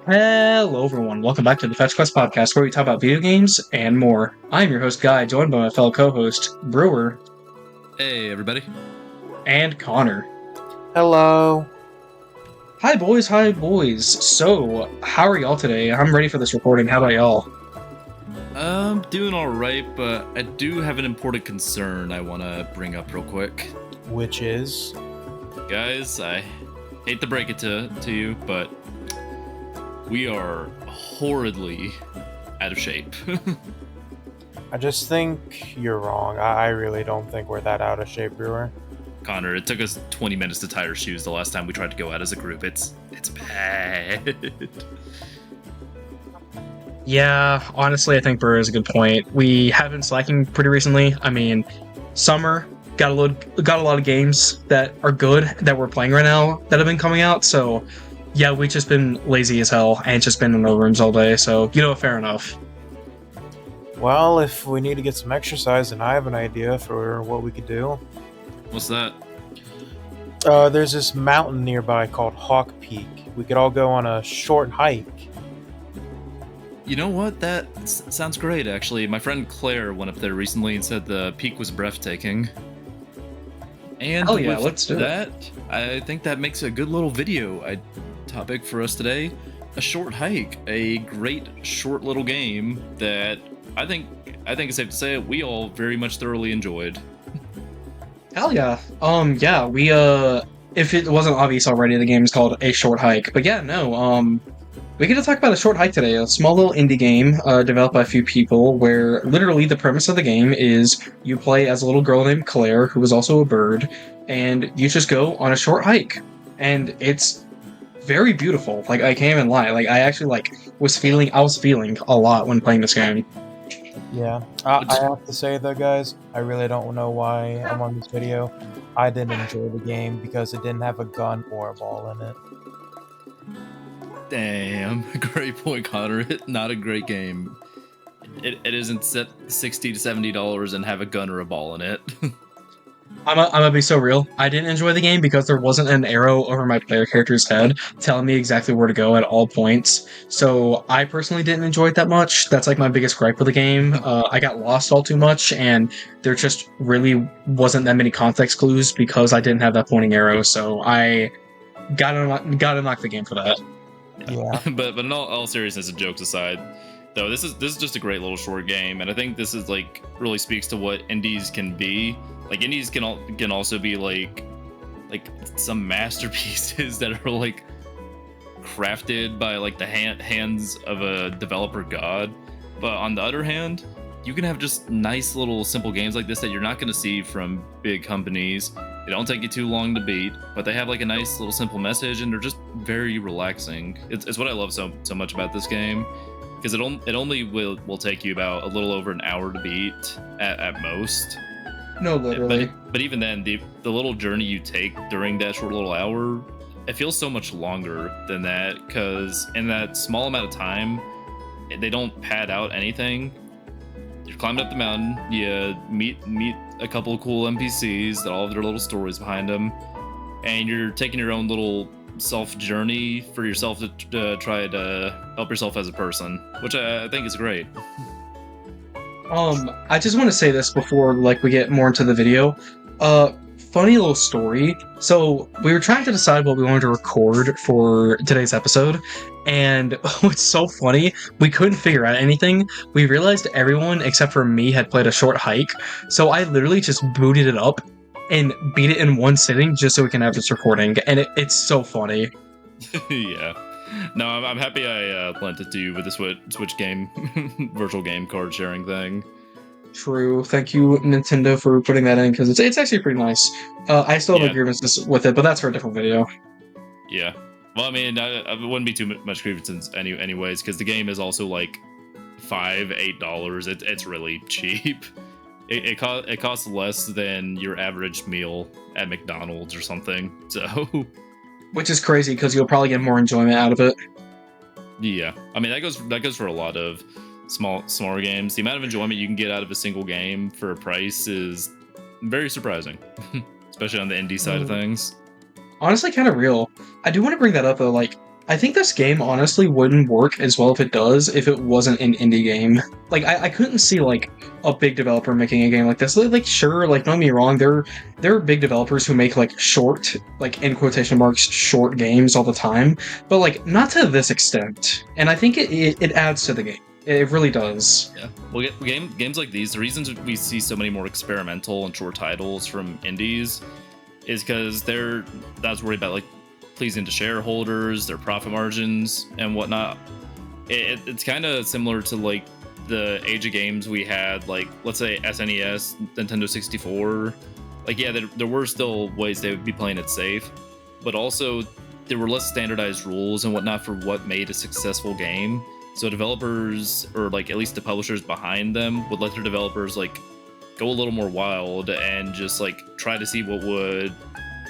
Hello, everyone. Welcome back to the Fetch Quest podcast, where we talk about video games and more. I'm your host, Guy, joined by my fellow co-host, Brewer Hey, everybody. and Connor. Hello. Hi, boys. Hi, boys. So, how are y'all today? I'm ready for this recording. How about y'all? I'm doing all right, but I do have an important concern I want to bring up real quick. Which is? Guys, I hate to break it to you, but we are horridly out of shape. I just think you're wrong. I really don't think we're that out of shape, Brewer. Connor, it took us 20 minutes to tie our shoes the last time we tried to go out as a group. It's bad. Yeah, honestly, I think Brewer is a good point. We have been slacking pretty recently. I mean, summer got a lot of games that are good that we're playing right now that have been coming out. So, yeah, we've just been lazy as hell and just been in the rooms all day. So, fair enough. Well, if we need to get some exercise, then I have an idea for what we could do. What's that? There's this mountain nearby called Hawk Peak. We could all go on a short hike. You know what? That sounds great, actually. My friend Claire went up there recently and said the peak was breathtaking. And Oh yeah, with let's do it. that, I think that makes a good little video topic for us today. A short hike, a great short little game that I think it's safe to say we all very much thoroughly enjoyed. Hell yeah. Yeah, we, if it wasn't obvious already, the game is called A Short Hike. But yeah, no, we get to talk about A Short Hike today, a small little indie game, developed by a few people, where literally the premise of the game is you play as a little girl named Claire, who is also a bird, and you just go on a short hike. And it's very beautiful. Like, I can't even lie. Like, I actually, was feeling a lot when playing this game. Yeah. I have to say, though, guys, I really don't know why I'm on this video. I didn't enjoy the game because it didn't have a gun or a ball in it. Damn, great point, Connor. Not a great game. It isn't set $60 to $70 and have a gun or a ball in it. I'm gonna be so real. I didn't enjoy the game because there wasn't an arrow over my player character's head telling me exactly where to go at all points. So I personally didn't enjoy it that much. That's like my biggest gripe with the game. I got lost all too much, and there just really wasn't that many context clues because I didn't have that pointing arrow. So I gotta knock the game for that. Yeah. but in all seriousness and jokes aside, though, this is just a great little short game, and I think this is really speaks to what indies can be. Like, indies can also be like some masterpieces that are crafted by the hands of a developer god. But on the other hand, you can have just nice little simple games like this that you're not going to see from big companies. They don't take you too long to beat, but they have a nice little simple message, and they're just very relaxing. It's what I love so much about this game, because it only will take you about a little over an hour to beat at most. No, literally. But even then, the little journey you take during that short little hour, it feels so much longer than that, because in that small amount of time, they don't pad out anything. You're climbing up the mountain, you meet a couple of cool NPCs that all have their little stories behind them, and you're taking your own little self journey for yourself to try to help yourself as a person, which I think is great. I just want to say this before, we get more into the video. Funny little story. So, we were trying to decide what we wanted to record for today's episode, and what's so funny, we couldn't figure out anything. We realized everyone except for me had played A Short Hike, so I literally just booted it up and beat it in one sitting just so we can have this recording, and it's so funny. Yeah. No, I'm happy I lent it to you with the Switch game, virtual game card sharing thing. True. Thank you, Nintendo, for putting that in, because it's actually pretty nice. I still have a grievances with it, but that's for a different video. Yeah. Well, I mean, I wouldn't be too much grievances anyways, because the game is also $5, $8. It's really cheap. It costs less than your average meal at McDonald's or something. So. Which is crazy, because you'll probably get more enjoyment out of it. Yeah, I mean that goes for a lot of smaller games. The amount of enjoyment you can get out of a single game for a price is very surprising, especially on the indie side of things. Honestly, kind of real. I do want to bring that up though. I think this game honestly wouldn't work as well if it does if it wasn't an indie game. Like I couldn't see like a big developer making a game like this. Like sure, like don't get me wrong, there are big developers who make like short, like in quotation marks, short games all the time, but like not to this extent. And I think it adds to the game. It really does. Yeah. Well, games like these, the reasons we see so many more experimental and short titles from indies is because they're not worried about like pleasing to shareholders, their profit margins, and whatnot. It's kind of similar to like the age of games we had, like let's say SNES, Nintendo 64. Like, yeah, there were still ways they would be playing it safe, but also there were less standardized rules and whatnot for what made a successful game. So developers, or like at least the publishers behind them, would let their developers like go a little more wild and just like try to see what would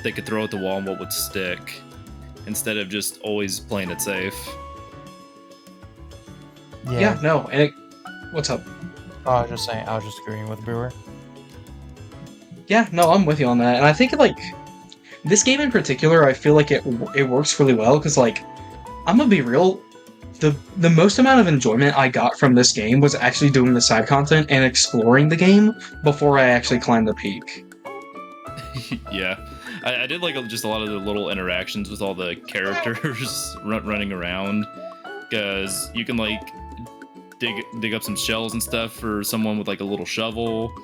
they could throw at the wall and what would stick, instead of just always playing it safe. Yeah, no, and what's up? I was just saying, I was just agreeing with Brewer. Yeah, no, I'm with you on that, and I think like this game in particular, I feel like it works really well because like I'm gonna be real. The most amount of enjoyment I got from this game was actually doing the side content and exploring the game before I actually climbed the peak. Yeah, I did like just a lot of the little interactions with all the characters running around, because you can like dig up some shells and stuff for someone with like a little shovel,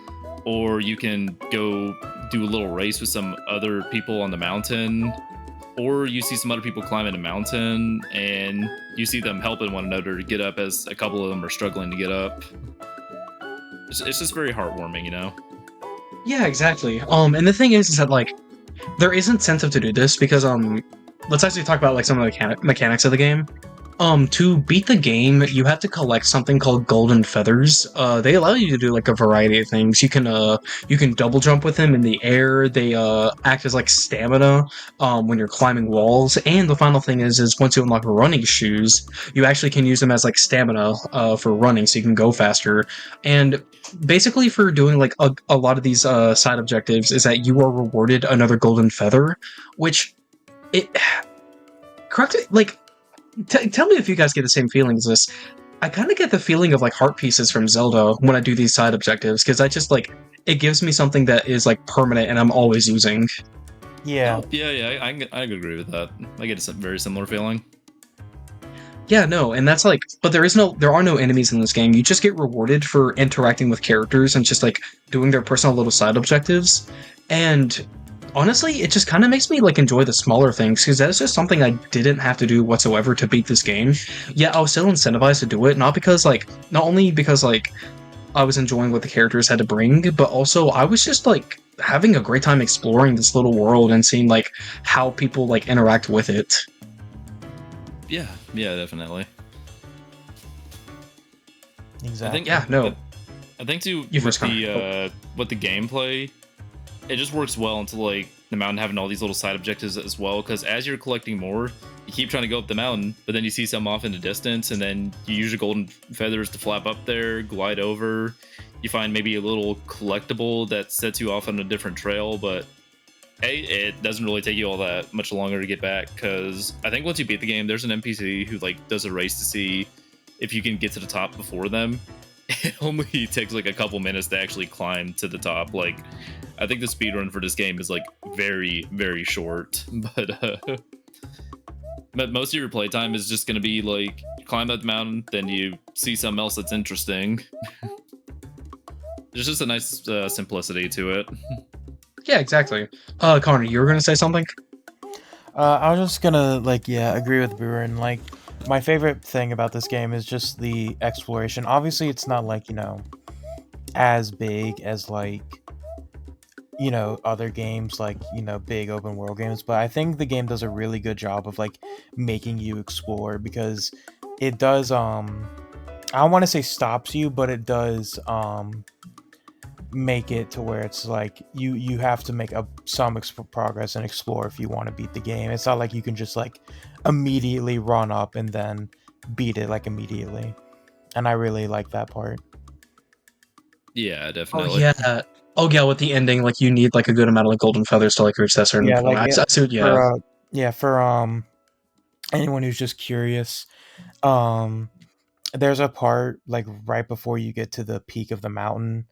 or you can go do a little race with some other people on the mountain, or you see some other people climbing a mountain and you see them helping one another to get up as a couple of them are struggling to get up. It's just very heartwarming, you know? Yeah, exactly. And the thing is that like there is incentive to do this because let's actually talk about like some of the mechanics of the game. To beat the game, you have to collect something called golden feathers. They allow you to do like a variety of things. You can double jump with them in the air. They act as like stamina when you're climbing walls. And the final thing is once you unlock running shoes, you actually can use them as like stamina for running, so you can go faster. And basically, for doing like a lot of these side objectives, is that you are rewarded another golden feather, which it correct like. Tell me if you guys get the same feeling as this. I kind of get the feeling of like heart pieces from Zelda when I do these side objectives, because I just like it gives me something that is like permanent and I'm always using. Yeah. Yeah, I agree with that. I get a very similar feeling. Yeah, no, and that's like, but there are no enemies in this game. You just get rewarded for interacting with characters and just like doing their personal little side objectives. And honestly, it just kind of makes me like enjoy the smaller things, because that's just something I didn't have to do whatsoever to beat this game. Yeah, I was still incentivized to do it, not only because like I was enjoying what the characters had to bring, but also I was just like having a great time exploring this little world and seeing like how people like interact with it. Yeah, definitely. Exactly. I think too You with first with the gameplay, it just works well into like the mountain having all these little side objectives as well, because as you're collecting more, you keep trying to go up the mountain, but then you see some off in the distance, and then you use your golden feathers to flap up there, glide over. You find maybe a little collectible that sets you off on a different trail, but hey, it doesn't really take you all that much longer to get back, because I think once you beat the game, there's an NPC who like does a race to see if you can get to the top before them. It only takes like a couple minutes to actually climb to the top. Like, I think the speedrun for this game is like very, very short, but most of your playtime is just going to be like you climb up the mountain, then you see something else that's interesting. There's just a nice simplicity to it. Yeah, exactly. Connor, you were gonna say something? I was just gonna agree with Brewer, and like my favorite thing about this game is just the exploration. Obviously, it's not like as big as like other games like big open world games, but I think the game does a really good job of like making you explore, because it does I don't want to say stops you, but it does make it to where it's like you have to make some progress and explore if you want to beat the game. It's not like you can just like immediately run up and then beat it like immediately, and I really like that part. Yeah, definitely. Oh yeah, with the ending, like you need like a good amount of like golden feathers to like reach that certain point. Like I see what you have. for anyone who's just curious, um, there's a part like right before you get to the peak of the mountain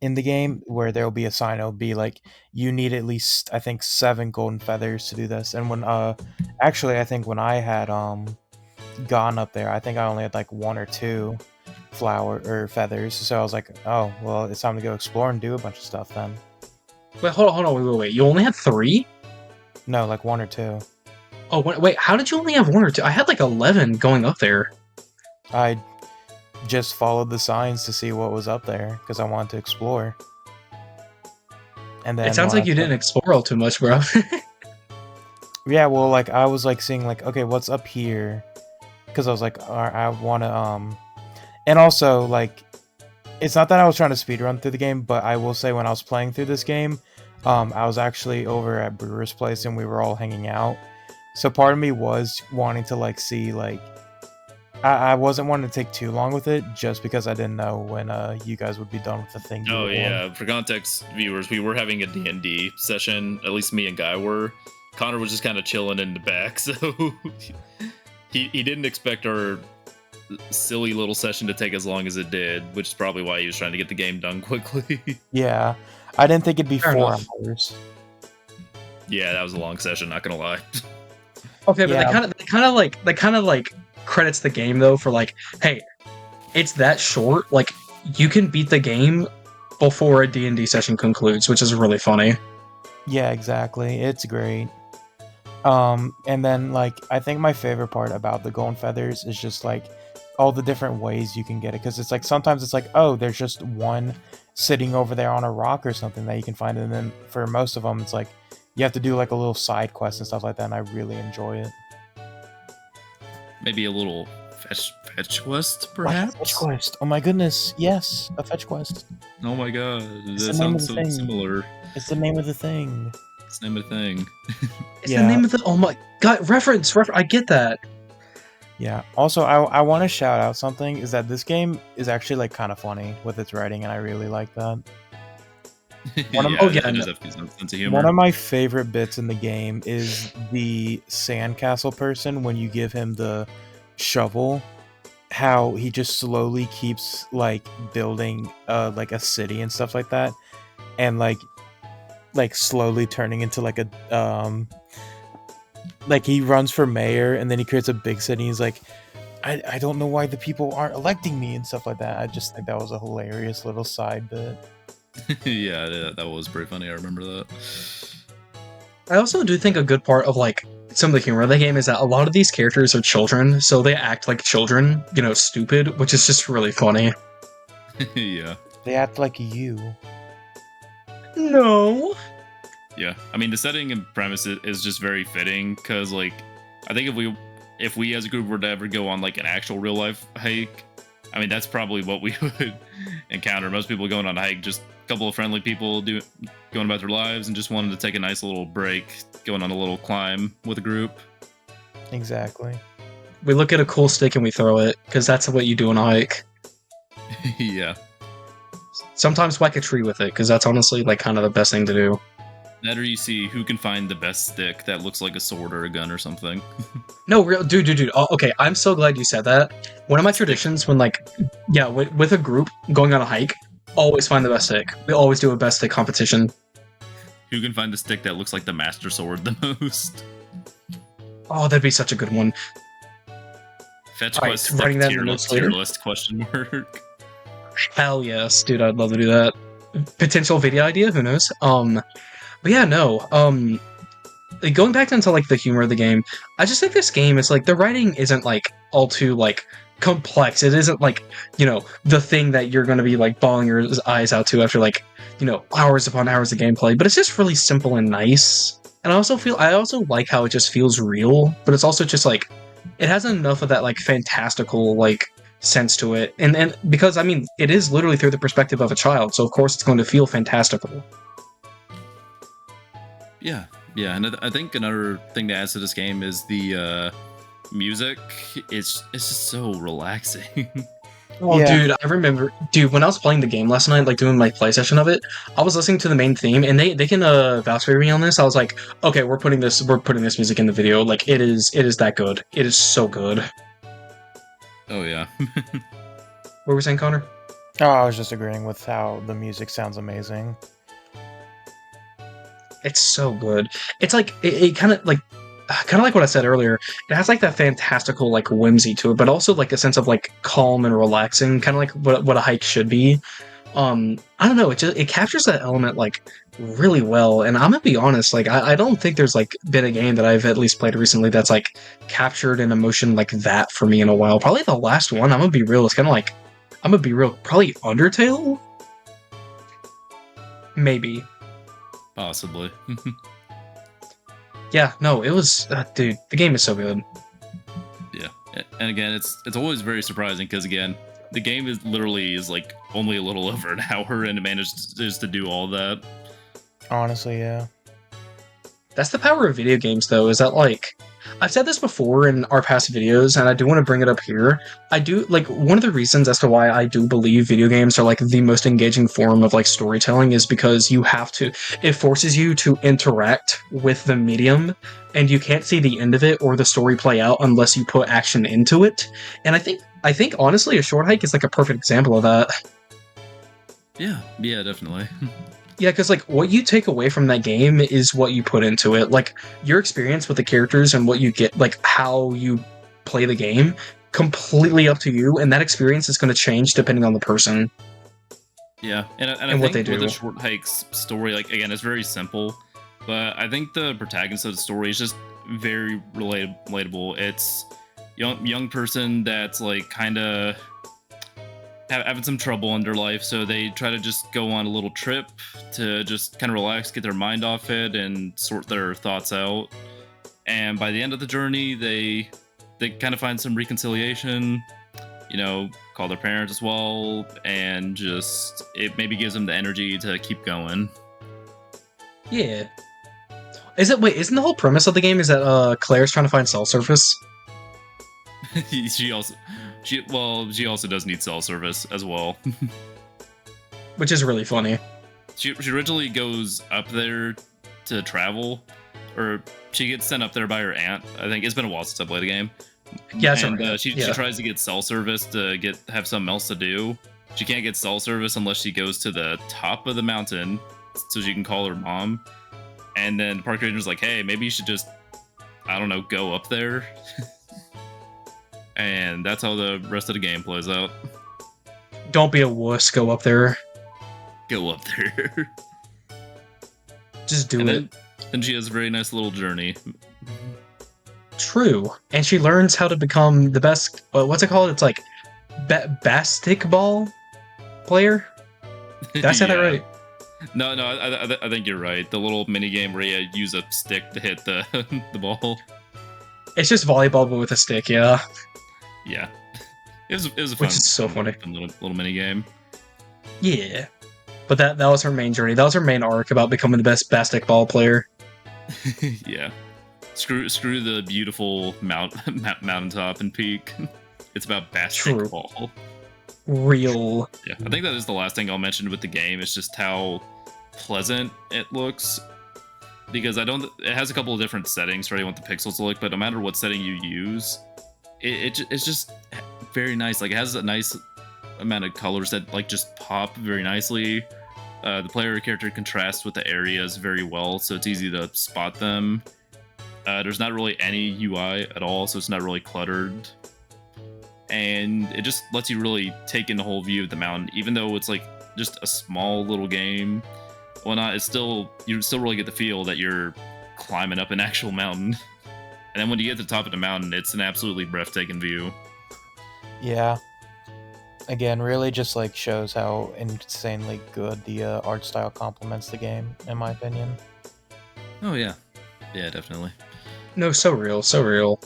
in the game where there'll be a sign. It'll be like you need at least I think 7 golden feathers to do this. And when actually I think when I had gone up there, I think I only had like 1 or 2 flower or feathers. So I was like, oh well, it's time to go explore and do a bunch of stuff then. Wait, hold on, wait. You only had 3? No, like 1 or 2. Oh, wait, how did you only have 1 or 2? I had like 11 going up there. I just followed the signs to see what was up there because I wanted to explore. And then It sounds like you didn't explore all too much, bro. yeah, well, like I was like seeing like, okay, what's up here? Because I was like, I want to and also like, it's not that I was trying to speedrun through the game, but I will say when I was playing through this game, I was actually over at Brewer's place and we were all hanging out. So part of me was wanting to like see like, I wasn't wanting to take too long with it just because I didn't know when you guys would be done with the thing. Oh yeah, for context viewers, we were having a D&D session, at least me and Guy were. Connor was just kind of chilling in the back, so he didn't expect our silly little session to take as long as it did, which is probably why he was trying to get the game done quickly. Yeah, I didn't think it'd be Fair 4 enough. hours. Yeah, that was a long session, not gonna lie. Okay, but Yeah. they kind of like credits the game though for like, hey, it's that short. Like you can beat the game before a D&D session concludes, which is really funny. Yeah, exactly. It's great. And then like I think my favorite part about the golden feathers is just like all the different ways you can get it, because it's like sometimes it's like, oh, there's just one sitting over there on a rock or something that you can find, and then for most of them it's like you have to do like a little side quest and stuff like that, and I really enjoy it. Maybe a little fetch quest, Like a perhaps? fetch quest. Oh my goodness, yes, a fetch quest. Oh my god, It's that the name of sounds the so thing. similar. It's the name of the thing. It's the name of the thing. It's Yeah. the name of the oh my god reference. I get that. Yeah. Also, I want to shout out something, is that this game is actually like kind of funny with its writing, and I really like that. One of- yeah, oh, yeah, it no. does have a sense of humor. One of my favorite bits in the game is the sandcastle person when you give him the shovel. How he just slowly keeps like building like a city and stuff like that, and like slowly turning into like a like he runs for mayor and then he creates a big city. He's like, I don't know why the people aren't electing me and stuff like that. I just think that was a hilarious little side bit. Yeah, that was pretty funny. I remember that. I also do think a good part of like some of the humor of the game is that a lot of these characters are children, so they act like children, stupid, which is just really funny. Yeah. They act like you. No. Yeah, I mean the setting and premise is just very fitting because, like, I think if we as a group were to ever go on like an actual real life hike, I mean that's probably what we would encounter. Most people going on a hike, just a couple of friendly people going about their lives and just wanted to take a nice little break, going on a little climb with a group. Exactly. We look at a cool stick and we throw it, because that's what you do on a hike. Yeah, Sometimes whack a tree with it, because that's honestly like kind of the best thing to do. that or you see who can find the best stick that looks like a sword or a gun or something. No, real dude. Oh, okay, I'm so glad you said that. One of my traditions when with a group going on a hike, always find the best stick. We always do a best stick competition. Who can find the stick that looks like the master sword the most? Oh, that'd be such a good one. Fetch Alright, quest stick writing that in tier the list, notes later. tier list question mark. Hell yes, dude, I'd love to do that. Potential video idea, who knows? But yeah, no. Like, going back into like the humor of the game, I just think this game is like the writing isn't like all too like complex. It isn't like, the thing that you're gonna be like bawling your eyes out to after like, hours upon hours of gameplay. But it's just really simple and nice. And I also like how it just feels real, but it's also just like it has enough of that like fantastical like sense to it. And because I mean it is literally through the perspective of a child, so of course it's going to feel fantastical. Yeah, and I think another thing that adds to this game is the music. It's just so relaxing. Oh, Yeah. dude, I remember, dude, when I was playing the game last night, like doing my play session of it, I was listening to the main theme, and they can vouch for me on this. I was like, okay, we're putting this music in the video. Like, it is that good. It is so good. What Oh yeah. were we saying, Connor? Oh, I was just agreeing with how the music sounds amazing. It's so good. It's like it kind of like what I said earlier. It has like that fantastical like whimsy to it, but also like a sense of like calm and relaxing, kind of like what a hike should be. I don't know, it captures that element like really well. And I'm gonna be honest, like I don't think there's like been a game that I've at least played recently that's like captured an emotion like that for me in a while. Probably the last one, I'm gonna be real, it's kind of like I'm gonna be real, probably Undertale, maybe. Possibly. Yeah, no, it was dude, the game is so good. Yeah, and again, it's always very surprising because again, the game is literally is like only a little over an hour, and it manages to do all that. Honestly, yeah. That's the power of video games, though, is that, like, I've said this before in our past videos, and I do want to bring it up here. I do, like, one of the reasons as to why I do believe video games are, like, the most engaging form of, like, storytelling is because it forces you to interact with the medium, and you can't see the end of it or the story play out unless you put action into it. And I think, honestly, a short hike is, like, a perfect example of that. Yeah, yeah, definitely. Yeah, because like what you take away from that game is what you put into it. Like your experience with the characters and what you get, like how you play the game, completely up to you, and that experience is going to change depending on the person Yeah, and I and what think they with do. the short hikes story, like again, it's very simple, but I think the protagonist of the story is just very relatable. It's young person that's like kind of having some trouble in their life, so they try to just go on a little trip to just kind of relax, get their mind off it, and sort their thoughts out. And by the end of the journey, they kind of find some reconciliation, you know, call their parents as well, and just it maybe gives them the energy to keep going. Yeah. Isn't the whole premise of the game is that Claire's trying to find cell service? she also she also does need cell service as well. Which is really funny. She originally goes up there to travel, or she gets sent up there by her aunt. I think it's been a while since I played the game. Yeah, that's And right. she Yeah. tries to get cell service to have something else to do. She can't get cell service unless she goes to the top of the mountain so she can call her mom. And then the park ranger's like, hey, maybe you should just, I don't know, go up there. And that's how the rest of the game plays out. Don't be a wuss, go up there. Go up there. Just do And it. then she has a very nice little journey. True. And she learns how to become the best, what's it called? It's like basketball player? Did I say that Yeah. right? No, I think you're right. The little mini game where you use a stick to hit the the ball. It's just volleyball, but with a stick, yeah. Yeah, it was a fun, Which is so funny. fun little mini game. Yeah. But that was her main journey. That was her main arc about becoming the best basketball player. Yeah, screw the beautiful mountaintop and peak. It's about basketball. Real. Yeah, I think that is the last thing I'll mention with the game. It's just how pleasant it looks. Because it has a couple of different settings for how you want the pixels to look, but no matter what setting you use, it's just very nice. Like it has a nice amount of colors that like just pop very nicely. The player character contrasts with the areas very well, so it's easy to spot them. There's not really any UI at all, so it's not really cluttered. And it just lets you really take in the whole view of the mountain, even though it's like just a small little game. Well, not it's still you still really get the feel that you're climbing up an actual mountain. And then when you get to the top of the mountain, it's an absolutely breathtaking view. Yeah. Again, really just like shows how insanely good the art style complements the game, in my opinion. Oh yeah, yeah, definitely. No, so real, so real.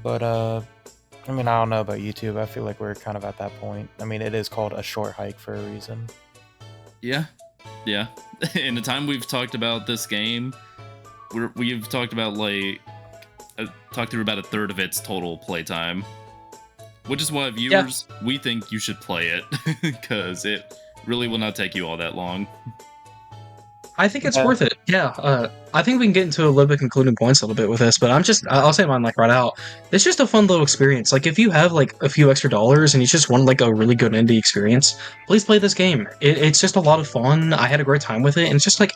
But I mean, I don't know about YouTube. I feel like we're kind of at that point. I mean, it is called a short hike for a reason. Yeah, yeah. In the time we've talked about this game, we've talked about like talked through about a third of its total playtime. which is why viewers, we think you should play it because it really will not take you all that long. I think it's worth it. Yeah, I think we can get into a little bit concluding points a little bit with this, but I'll say mine like right out. It's just a fun little experience. Like if you have like a few extra dollars and you just want like a really good indie experience, please play this game. It's just a lot of fun. I had a great time with it, and it's just like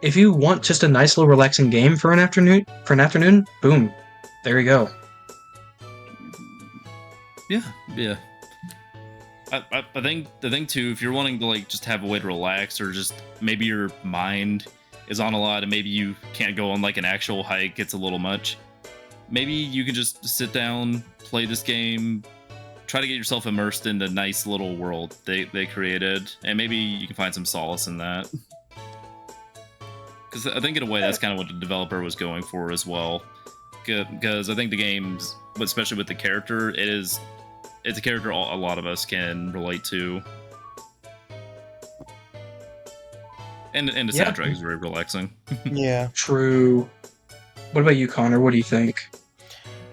if you want just a nice little relaxing game for an afternoon, boom, there you go. Yeah. I think the thing too, if you're wanting to like just have a way to relax, or just maybe your mind is on a lot and maybe you can't go on like an actual hike, it's a little much. Maybe you can just sit down, play this game, try to get yourself immersed in the nice little world they created, and maybe you can find some solace in that. Because I think in a way that's kind of what the developer was going for as well. Because I think the games, especially with the character, it's a character a lot of us can relate to. And the soundtrack is very relaxing. Yeah. True. What about you, Connor? What do you think?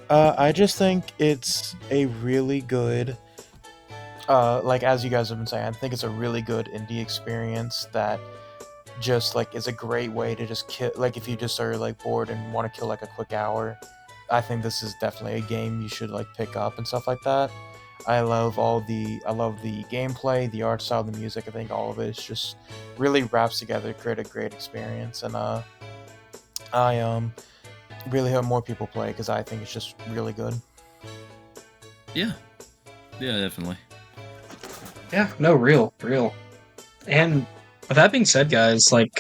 I just think it's a really good, like as you guys have been saying, I think it's a really good indie experience that just like is a great way to just kill. Like if you just are like bored and want to kill like a quick hour, I think this is definitely a game you should like pick up and stuff like that. I love the gameplay, the art style, the music. I think all of it is just really wraps together, create a great experience, and I really hope more people play because I think it's just really good. Yeah, definitely. Yeah, no, real. And with that being said, guys, like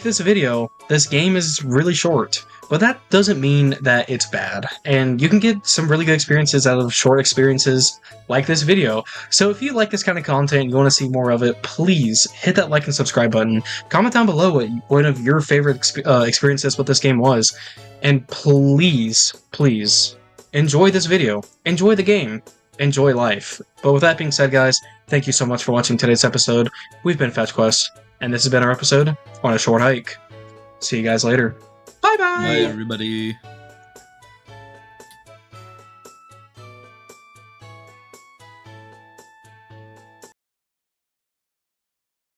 this video, this game is really short. But that doesn't mean that it's bad, and you can get some really good experiences out of short experiences like this video. So if you like this kind of content and you want to see more of it, please hit that like and subscribe button. Comment down below what one of your favorite experiences with this game was, and please enjoy this video, enjoy the game, enjoy life. But with that being said, guys, thank you so much for watching today's episode. We've been Fetch Quest, and this has been our episode on A Short Hike. See you guys later. Bye-bye! Bye, everybody.